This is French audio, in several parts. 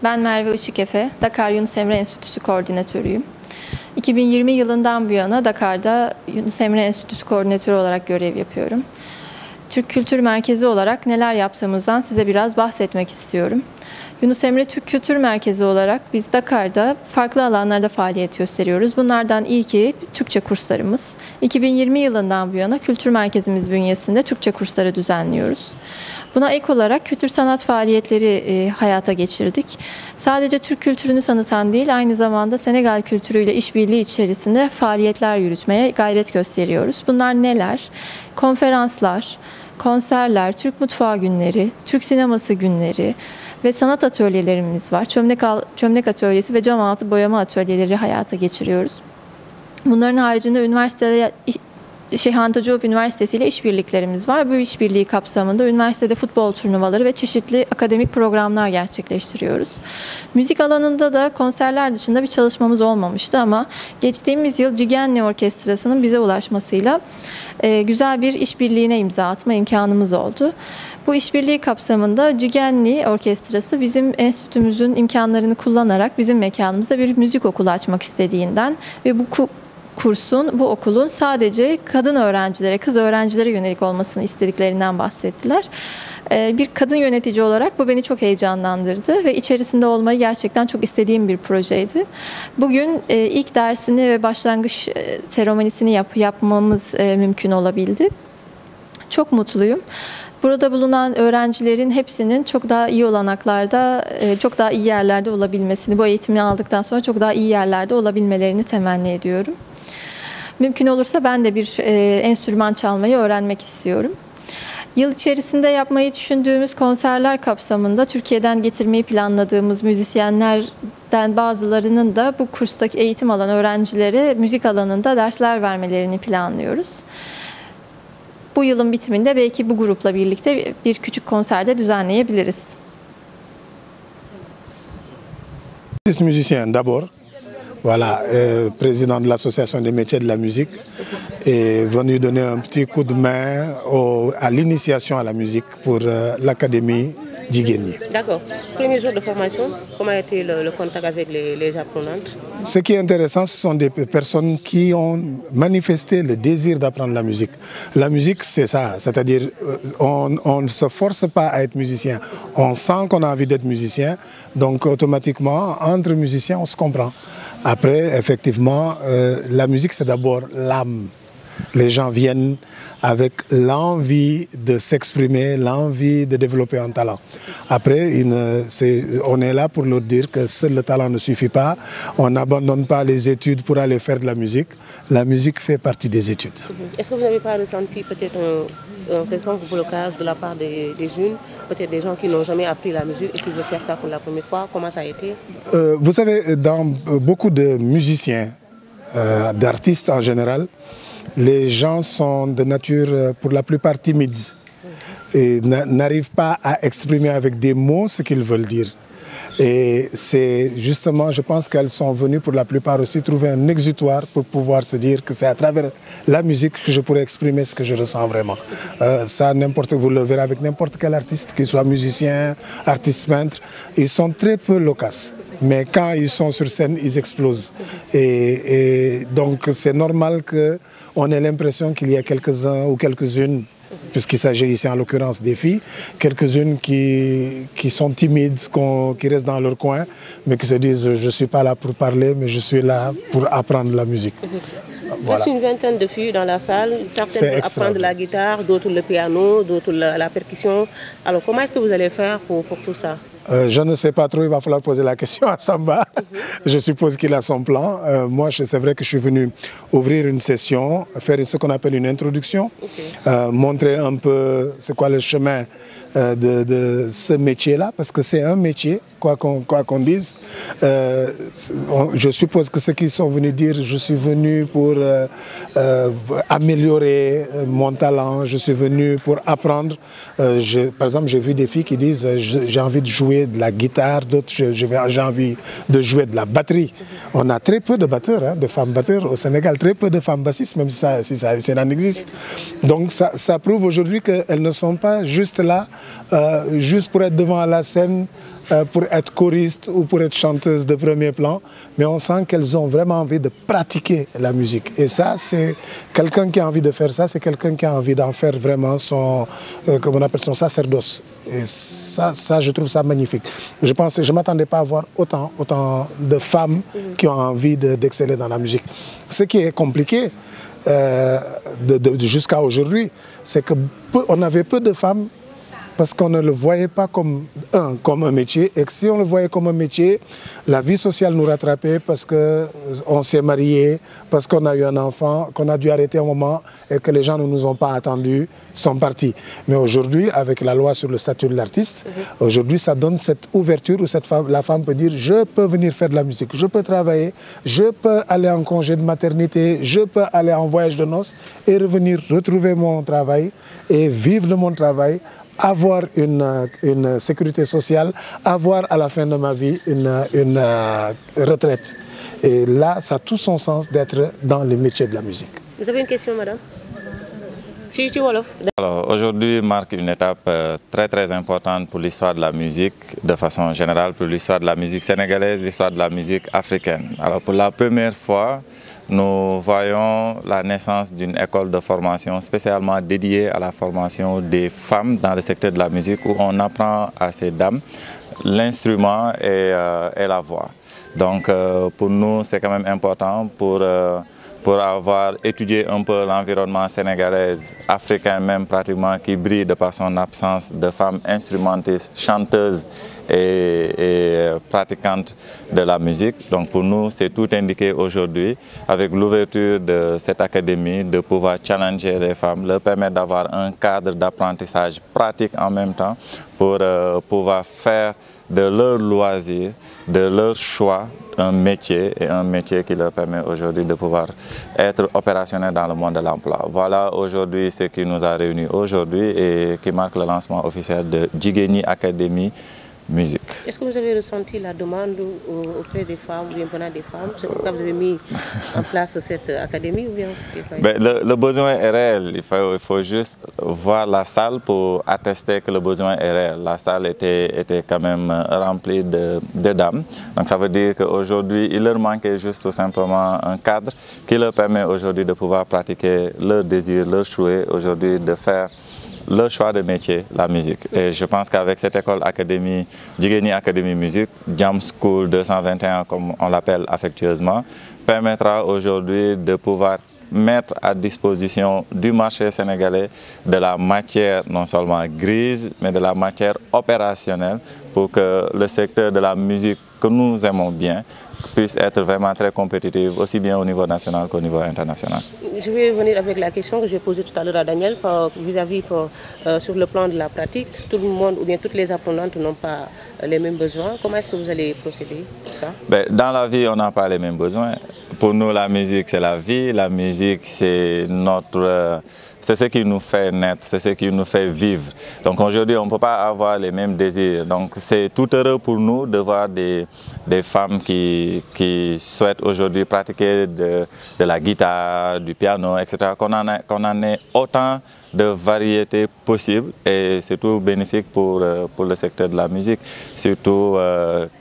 Ben Merve Işıkefe, Dakar Yunus Emre Enstitüsü Koordinatörüyüm. 2020 yılından bu yana Dakar'da Yunus Emre Enstitüsü Koordinatörü olarak görev yapıyorum. Türk Kültür Merkezi olarak neler yaptığımızdan size biraz bahsetmek istiyorum. Yunus Emre Türk Kültür Merkezi olarak biz Dakar'da farklı alanlarda faaliyet gösteriyoruz. Bunlardan ilki Türkçe kurslarımız. 2020 yılından bu yana Kültür Merkezimiz bünyesinde Türkçe kursları düzenliyoruz. Buna ek olarak kültür sanat faaliyetleri hayata geçirdik. Sadece Türk kültürünü tanıtan değil, aynı zamanda Senegal kültürüyle işbirliği içerisinde faaliyetler yürütmeye gayret gösteriyoruz. Bunlar neler? Konferanslar, konserler, Türk mutfağı günleri, Türk sineması günleri ve sanat atölyelerimiz var. Çömlek atölyesi ve cam altı boyama atölyeleri hayata geçiriyoruz. Bunların haricinde üniversitede Şeyh Zuhur Üniversitesi ile işbirliklerimiz var. Bu işbirliği kapsamında üniversitede futbol turnuvaları ve çeşitli akademik programlar gerçekleştiriyoruz. Müzik alanında da konserler dışında bir çalışmamız olmamıştı ama geçtiğimiz yıl Cigenli Orkestrası'nın bize ulaşmasıyla güzel bir işbirliğine imza atma imkanımız oldu. Bu işbirliği kapsamında Cigenli Orkestrası bizim enstitümüzün imkanlarını kullanarak bizim mekanımızda bir müzik okulu açmak istediğinden ve bu okulun sadece kadın öğrencilere, kız öğrencilere yönelik olmasını istediklerinden bahsettiler. Bir kadın yönetici olarak bu beni çok heyecanlandırdı ve içerisinde olmayı gerçekten çok istediğim bir projeydi. Bugün ilk dersini ve başlangıç seremonisini yapmamız mümkün olabildi. Çok mutluyum. Burada bulunan öğrencilerin hepsinin çok daha iyi olanaklarda, çok daha iyi yerlerde olabilmesini, bu eğitimi aldıktan sonra çok daha iyi yerlerde olabilmelerini temenni ediyorum. Mümkün olursa ben de bir enstrüman çalmayı öğrenmek istiyorum. Yıl içerisinde yapmayı düşündüğümüz konserler kapsamında Türkiye'den getirmeyi planladığımız müzisyenlerden bazılarının da bu kurstaki eğitim alan öğrencilere müzik alanında dersler vermelerini planlıyoruz. Bu yılın bitiminde belki bu grupla birlikte bir küçük konserde düzenleyebiliriz. Musicien d'abord, voilà, président de l'association des métiers de la musique, est venu donner un petit coup de main à l'initiation à la musique pour l'académie Djigeni. D'accord. Premier jour de formation, comment a été le contact avec les apprenantes? Ce qui est intéressant, ce sont des personnes qui ont manifesté le désir d'apprendre la musique. La musique, c'est ça, c'est-à-dire on ne se force pas à être musicien. On sent qu'on a envie d'être musicien, donc automatiquement, entre musiciens, on se comprend. Après, effectivement, la musique, c'est d'abord l'âme. Les gens viennent avec l'envie de s'exprimer, l'envie de développer un talent. Après, on est là pour leur dire que seul le talent ne suffit pas. On n'abandonne pas les études pour aller faire de la musique. La musique fait partie des études. Est-ce que vous n'avez pas ressenti peut-être un quelconque blocage de la part des jeunes, peut-être des gens qui n'ont jamais appris la musique et qui veulent faire ça pour la première fois? Comment ça a été? Vous savez, dans beaucoup de musiciens, d'artistes en général, les gens sont de nature pour la plupart timides et n'arrivent pas à exprimer avec des mots ce qu'ils veulent dire. Et c'est justement, je pense qu'elles sont venues pour la plupart aussi trouver un exutoire pour pouvoir se dire que c'est à travers la musique que je pourrais exprimer ce que je ressens vraiment. Ça, vous le verrez avec n'importe quel artiste, qu'il soit musicien, artiste peintre, ils sont très peu loquaces. Mais quand ils sont sur scène, ils explosent. Et donc c'est normal qu'on ait l'impression qu'il y a quelques-uns ou quelques-unes, puisqu'il s'agit ici en l'occurrence des filles, quelques-unes qui sont timides, qui restent dans leur coin, mais qui se disent « je ne suis pas là pour parler, mais je suis là pour apprendre la musique ». Voilà. Une vingtaine de filles dans la salle, certaines apprennent la guitare, d'autres le piano, d'autres la percussion. Alors comment est-ce que vous allez faire pour tout ça? Je ne sais pas trop, il va falloir poser la question à Samba. Je suppose qu'il a son plan. Moi, c'est vrai que je suis venu ouvrir une session, faire ce qu'on appelle une introduction, montrer un peu c'est quoi le chemin de ce métier-là, parce que c'est un métier, quoi qu'on dise. Je suppose que ceux qui sont venus dire « je suis venu pour améliorer mon talent, je suis venu pour apprendre ». Par exemple, j'ai vu des filles qui disent « j'ai envie de jouer de la guitare », d'autres « j'ai envie de jouer de la batterie ». On a très peu de batteurs, hein, de femmes batteurs au Sénégal, très peu de femmes bassistes, même si ça en existe. Donc ça prouve aujourd'hui qu'elles ne sont pas juste là, juste pour être devant la scène, pour être choriste ou pour être chanteuse de premier plan, mais on sent qu'elles ont vraiment envie de pratiquer la musique. Et ça, c'est quelqu'un qui a envie de faire ça, c'est quelqu'un qui a envie d'en faire vraiment son, comment on appelle, son sacerdoce. Et ça, je trouve ça magnifique. Je ne m'attendais pas à voir autant de femmes qui ont envie d'exceller dans la musique. Ce qui est compliqué jusqu'à aujourd'hui, c'est qu'on avait peu de femmes parce qu'on ne le voyait pas comme un métier, et que si on le voyait comme un métier, la vie sociale nous rattrapait parce qu'on s'est marié, parce qu'on a eu un enfant, qu'on a dû arrêter un moment et que les gens ne nous ont pas attendus, sont partis. Mais aujourd'hui, avec la loi sur le statut de l'artiste, aujourd'hui ça donne cette ouverture où la femme peut dire « je peux venir faire de la musique, je peux travailler, je peux aller en congé de maternité, je peux aller en voyage de noces et revenir retrouver mon travail et vivre de mon travail ». Avoir une sécurité sociale, avoir à la fin de ma vie une retraite. Et là, ça a tout son sens d'être dans le métier de la musique. Vous avez une question, madame? Alors, aujourd'hui marque une étape très importante pour l'histoire de la musique, de façon générale, pour l'histoire de la musique sénégalaise, l'histoire de la musique africaine. Alors, pour la première fois, nous voyons la naissance d'une école de formation spécialement dédiée à la formation des femmes dans le secteur de la musique, où on apprend à ces dames l'instrument et la voix. Donc pour nous, c'est quand même important pour avoir étudié un peu l'environnement sénégalais, africain même pratiquement, qui brille de par son absence de femmes instrumentistes, chanteuses et pratiquantes de la musique. Donc pour nous, c'est tout indiqué aujourd'hui, avec l'ouverture de cette académie, de pouvoir challenger les femmes, leur permettre d'avoir un cadre d'apprentissage pratique en même temps pour pouvoir faire de leur loisir, de leur choix, un métier, et un métier qui leur permet aujourd'hui de pouvoir être opérationnel dans le monde de l'emploi. Voilà aujourd'hui ce qui nous a réunis aujourd'hui et qui marque le lancement officiel de Jigéni Academy Musique. Est-ce que vous avez ressenti la demande auprès des femmes ou bien venant des femmes? C'est pourquoi vous avez mis en place cette académie ou bien le besoin est réel. Il faut juste voir la salle pour attester que le besoin est réel. La salle était quand même remplie de dames. Donc ça veut dire qu'aujourd'hui, il leur manquait juste tout simplement un cadre qui leur permet aujourd'hui de pouvoir pratiquer leur désir, leur souhait aujourd'hui de faire leur choix de métier, la musique. Et je pense qu'avec cette école académie, Jigéni Academy Musique, Jam School 221 comme on l'appelle affectueusement, permettra aujourd'hui de pouvoir mettre à disposition du marché sénégalais de la matière non seulement grise, mais de la matière opérationnelle pour que le secteur de la musique que nous aimons bien puisse être vraiment très compétitif, aussi bien au niveau national qu'au niveau international. Je vais venir avec la question que j'ai posée tout à l'heure à Daniel, vis-à-vis sur le plan de la pratique. Tout le monde ou bien toutes les apprenantes n'ont pas les mêmes besoins. Comment est-ce que vous allez procéder pour ça? Dans la vie, on n'a pas les mêmes besoins. Pour nous, la musique, c'est la vie. La musique, c'est c'est ce qui nous fait naître, c'est ce qui nous fait vivre. Donc aujourd'hui, on ne peut pas avoir les mêmes désirs. Donc c'est tout heureux pour nous de voir des femmes qui souhaitent aujourd'hui pratiquer de la guitare, du piano, etc. Qu'on en ait autant de variétés possibles et c'est tout bénéfique pour le secteur de la musique. Surtout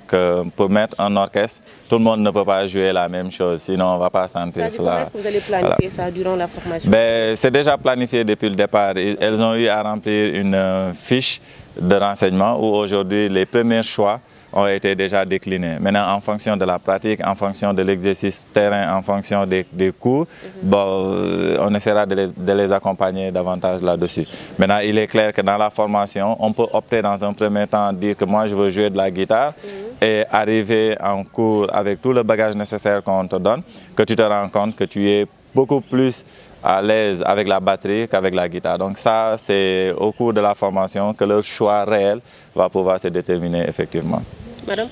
que pour mettre un orchestre, tout le monde ne peut pas jouer la même chose, sinon on ne va pas sentir cela. Est-ce que vous allez planifier ça durant la formation? C'est déjà planifié depuis le départ. Elles ont eu à remplir une fiche de renseignement où aujourd'hui les premiers choix ont été déjà déclinés. Maintenant, en fonction de la pratique, en fonction de l'exercice terrain, en fonction des cours, on essaiera de les accompagner davantage là-dessus. Maintenant, il est clair que dans la formation, on peut opter dans un premier temps, dire que moi je veux jouer de la guitare et arriver en cours avec tout le bagage nécessaire qu'on te donne, que tu te rends compte que tu es beaucoup plus à l'aise avec la batterie qu'avec la guitare. Donc ça, c'est au cours de la formation que leur choix réel va pouvoir se déterminer effectivement. Madame,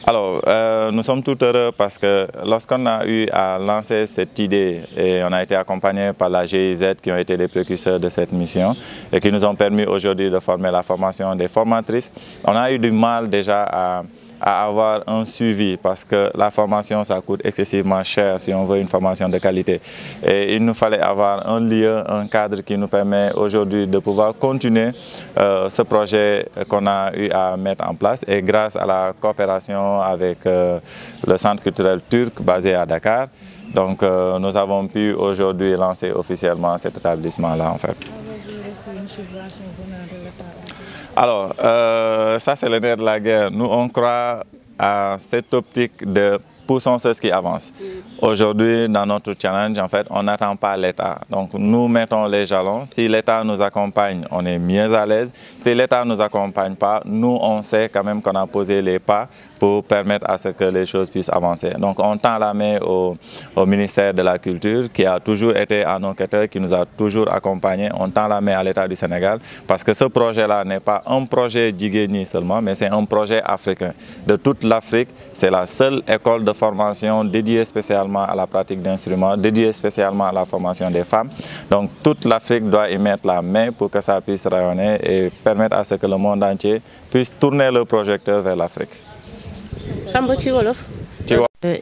alors, nous sommes tout heureux parce que lorsqu'on a eu à lancer cette idée et on a été accompagné par la GIZ qui ont été les précurseurs de cette mission et qui nous ont permis aujourd'hui de former la formation des formatrices, on a eu du mal déjà à avoir un suivi parce que la formation, ça coûte excessivement cher si on veut une formation de qualité. Et il nous fallait avoir un lieu, un cadre qui nous permet aujourd'hui de pouvoir continuer ce projet qu'on a eu à mettre en place. Et grâce à la coopération avec le Centre culturel turc basé à Dakar, donc nous avons pu aujourd'hui lancer officiellement cet établissement-là en fait. Alors, ça c'est le nerf de la guerre. Nous, on croit à cette optique de poussons ceux qui avancent. Aujourd'hui, dans notre challenge, en fait, on n'attend pas l'État. Donc, nous mettons les jalons. Si l'État nous accompagne, on est mieux à l'aise. Si l'État ne nous accompagne pas, nous, on sait quand même qu'on a posé les pas pour permettre à ce que les choses puissent avancer. Donc, on tend la main au ministère de la Culture, qui a toujours été un enquêteur, qui nous a toujours accompagnés. On tend la main à l'État du Sénégal, parce que ce projet-là n'est pas un projet djigéni seulement, mais c'est un projet africain. De toute l'Afrique, c'est la seule école de formation dédiée spécialement à la pratique d'instruments, dédiée spécialement à la formation des femmes. Donc, toute l'Afrique doit y mettre la main pour que ça puisse rayonner et permettre à ce que le monde entier puisse tourner le projecteur vers l'Afrique.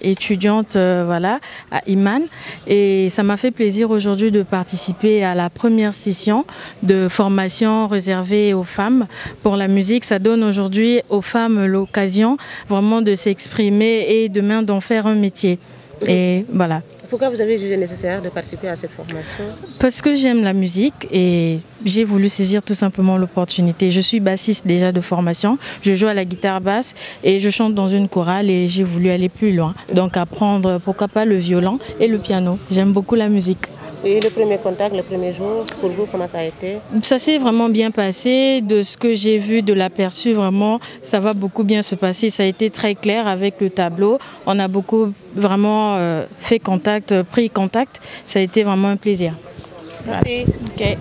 Étudiante voilà, à Iman, et ça m'a fait plaisir aujourd'hui de participer à la première session de formation réservée aux femmes pour la musique. Ça donne aujourd'hui aux femmes l'occasion vraiment de s'exprimer et demain d'en faire un métier. Et voilà. Pourquoi vous avez jugé nécessaire de participer à cette formation? Parce que j'aime la musique et j'ai voulu saisir tout simplement l'opportunité. Je suis bassiste déjà de formation, je joue à la guitare basse et je chante dans une chorale et j'ai voulu aller plus loin. Donc apprendre, pourquoi pas, le violon et le piano. J'aime beaucoup la musique. Et le premier contact, le premier jour, pour vous, comment ça a été? Ça s'est vraiment bien passé. De ce que j'ai vu, de l'aperçu, vraiment, ça va beaucoup bien se passer. Ça a été très clair avec le tableau. On a beaucoup vraiment fait contact, pris contact. Ça a été vraiment un plaisir. Merci. Okay.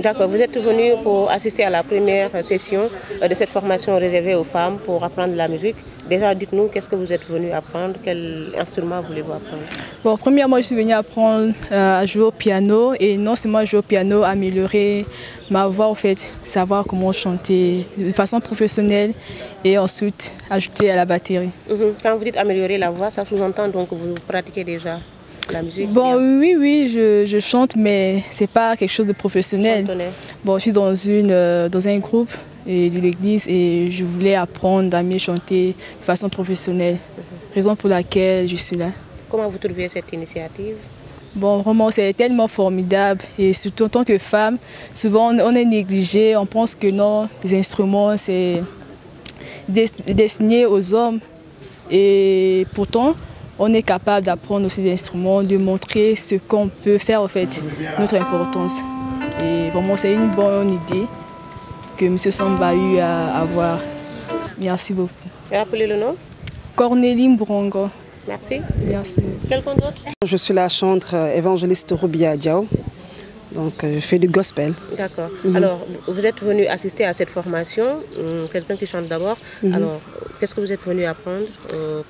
D'accord, vous êtes venu pour assister à la première session de cette formation réservée aux femmes pour apprendre la musique. Déjà, dites-nous, qu'est-ce que vous êtes venu apprendre? Quel instrument voulez-vous apprendre? Bon, premièrement, je suis venue apprendre à jouer au piano et non seulement jouer au piano, améliorer ma voix, en fait, savoir comment chanter de façon professionnelle et ensuite ajouter à la batterie. Quand vous dites améliorer la voix, ça sous-entend donc que vous pratiquez déjà la musique? Bon, oui, je chante, mais c'est pas quelque chose de professionnel. Bon, je suis dans un groupe de l'église et je voulais apprendre à mieux chanter de façon professionnelle. Raison pour laquelle je suis là. Comment vous trouvez cette initiative? Bon, vraiment, c'est tellement formidable et surtout en tant que femme, souvent on est négligé, on pense que non, les instruments c'est destiné aux hommes et pourtant on est capable d'apprendre aussi des instruments, de montrer ce qu'on peut faire en fait, notre importance. Et vraiment c'est une bonne idée que M. Samba a eu à avoir. Merci beaucoup. Rappelez le nom? Cornélie Mbrongo. Merci. Merci. Quelqu'un d'autre? Je suis la chantre évangéliste Roubia Diao. Donc je fais du gospel. D'accord. Alors, vous êtes venu assister à cette formation, quelqu'un qui chante d'abord. Alors, qu'est-ce que vous êtes venu apprendre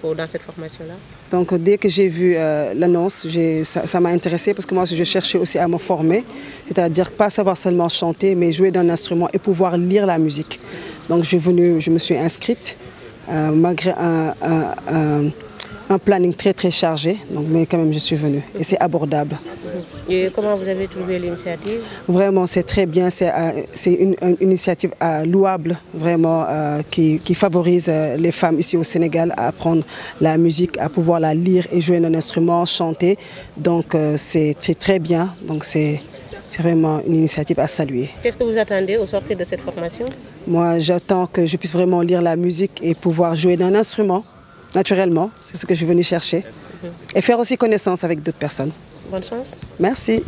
dans cette formation-là? Donc dès que j'ai vu l'annonce, ça m'a intéressée parce que moi je cherchais aussi à me former. C'est-à-dire pas savoir seulement chanter, mais jouer d'un instrument et pouvoir lire la musique. Donc je me suis inscrite, malgré un planning très chargé, donc, mais quand même je suis venue et c'est abordable. Et comment vous avez trouvé l'initiative? Vraiment c'est très bien, c'est une initiative louable vraiment qui favorise les femmes ici au Sénégal à apprendre la musique, à pouvoir la lire et jouer d'un instrument, chanter. Donc c'est très bien, donc c'est vraiment une initiative à saluer. Qu'est-ce que vous attendez au sortir de cette formation? Moi j'attends que je puisse vraiment lire la musique et pouvoir jouer d'un instrument. Naturellement, c'est ce que je suis venue chercher. Et faire aussi connaissance avec d'autres personnes. Bonne chance. Merci.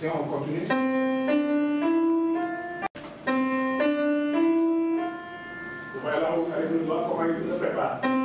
On continue. Voilà, avec le doigt, comment il se prépare.